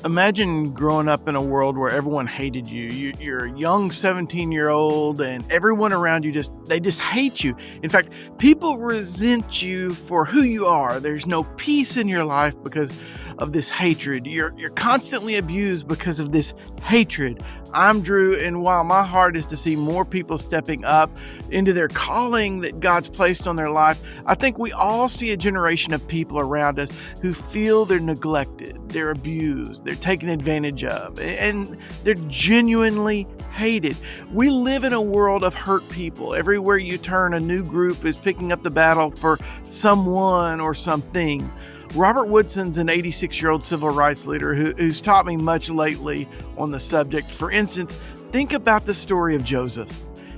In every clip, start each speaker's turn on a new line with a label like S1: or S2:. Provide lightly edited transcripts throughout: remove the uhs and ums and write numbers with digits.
S1: Imagine growing up in a world where everyone hated you. You're a young 17-year-old and everyone around you they just hate you. In fact, people resent you for who you are. There's no peace in your life because of this hatred. You're constantly abused because of this hatred. I'm Drew, and while my heart is to see more people stepping up into their calling that God's placed on their life, I think we all see a generation of people around us who feel they're neglected, they're abused, they're taken advantage of, and they're genuinely hated. We live in a world of hurt people. Everywhere you turn, a new group is picking up the battle for someone or something. Robert Woodson's an 86-year-old civil rights leader who's taught me much lately on the subject. For instance, think about the story of Joseph.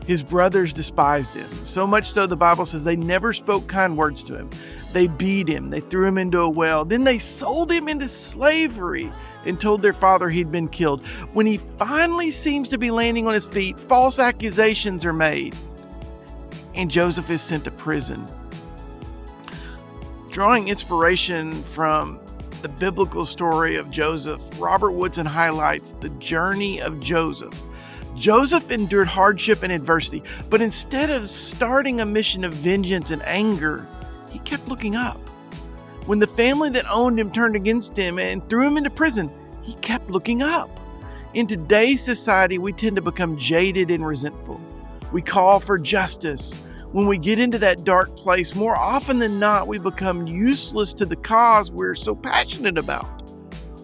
S1: His brothers despised him, so much so the Bible says they never spoke kind words to him. They beat him, they threw him into a well, then they sold him into slavery and told their father he'd been killed. When he finally seems to be landing on his feet, false accusations are made, and Joseph is sent to prison. Drawing inspiration from the biblical story of Joseph, Robert Woodson highlights the journey of Joseph. Joseph endured hardship and adversity, but instead of starting a mission of vengeance and anger, he kept looking up. When the family that owned him turned against him and threw him into prison, he kept looking up. In today's society, we tend to become jaded and resentful. We call for justice. When we get into that dark place, more often than not, we become useless to the cause we're so passionate about.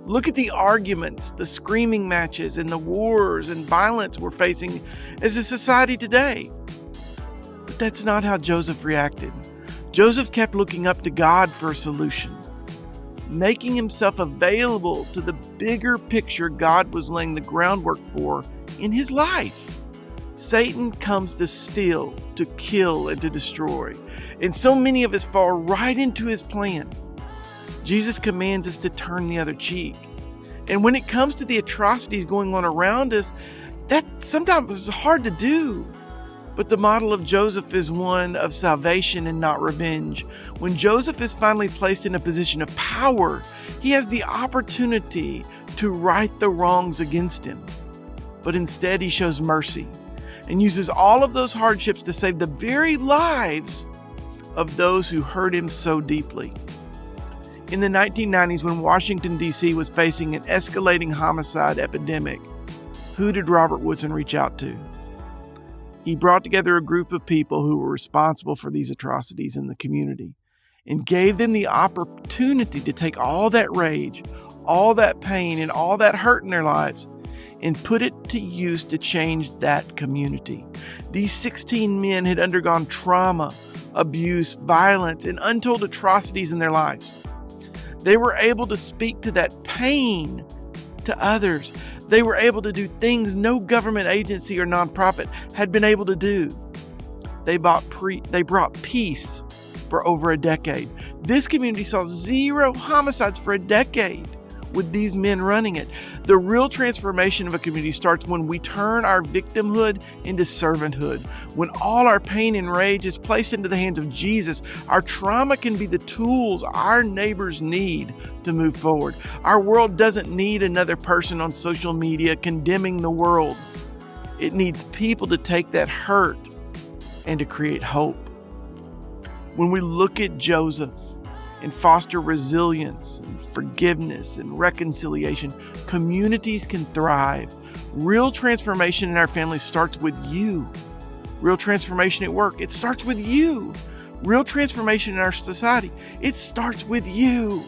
S1: Look at the arguments, the screaming matches, and the wars and violence we're facing as a society today. But that's not how Joseph reacted. Joseph kept looking up to God for a solution, making himself available to the bigger picture God was laying the groundwork for in his life. Satan comes to steal, to kill, and to destroy. And so many of us fall right into his plan. Jesus commands us to turn the other cheek. And when it comes to the atrocities going on around us, that sometimes is hard to do. But the model of Joseph is one of salvation and not revenge. When Joseph is finally placed in a position of power, he has the opportunity to right the wrongs against him. But instead, he shows mercy and uses all of those hardships to save the very lives of those who hurt him so deeply. In the 1990s, when Washington, D.C. was facing an escalating homicide epidemic, who did Robert Woodson reach out to? He brought together a group of people who were responsible for these atrocities in the community and gave them the opportunity to take all that rage, all that pain, and all that hurt in their lives and put it to use to change that community. These 16 men had undergone trauma, abuse, violence, and untold atrocities in their lives. They were able to speak to that pain to others. They were able to do things no government agency or nonprofit had been able to do. They brought peace for over a decade. This community saw 0 homicides for a decade with these men running it. The real transformation of a community starts when we turn our victimhood into servanthood. When all our pain and rage is placed into the hands of Jesus, our trauma can be the tools our neighbors need to move forward. Our world doesn't need another person on social media condemning the world. It needs people to take that hurt and to create hope. When we look at Joseph and foster resilience and forgiveness and reconciliation, communities can thrive. Real transformation in our families starts with you. Real transformation at work, it starts with you. Real transformation in our society, it starts with you.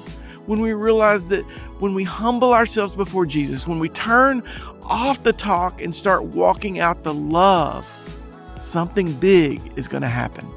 S1: When we realize that when we humble ourselves before Jesus, when we turn off the talk and start walking out the love, something big is going to happen.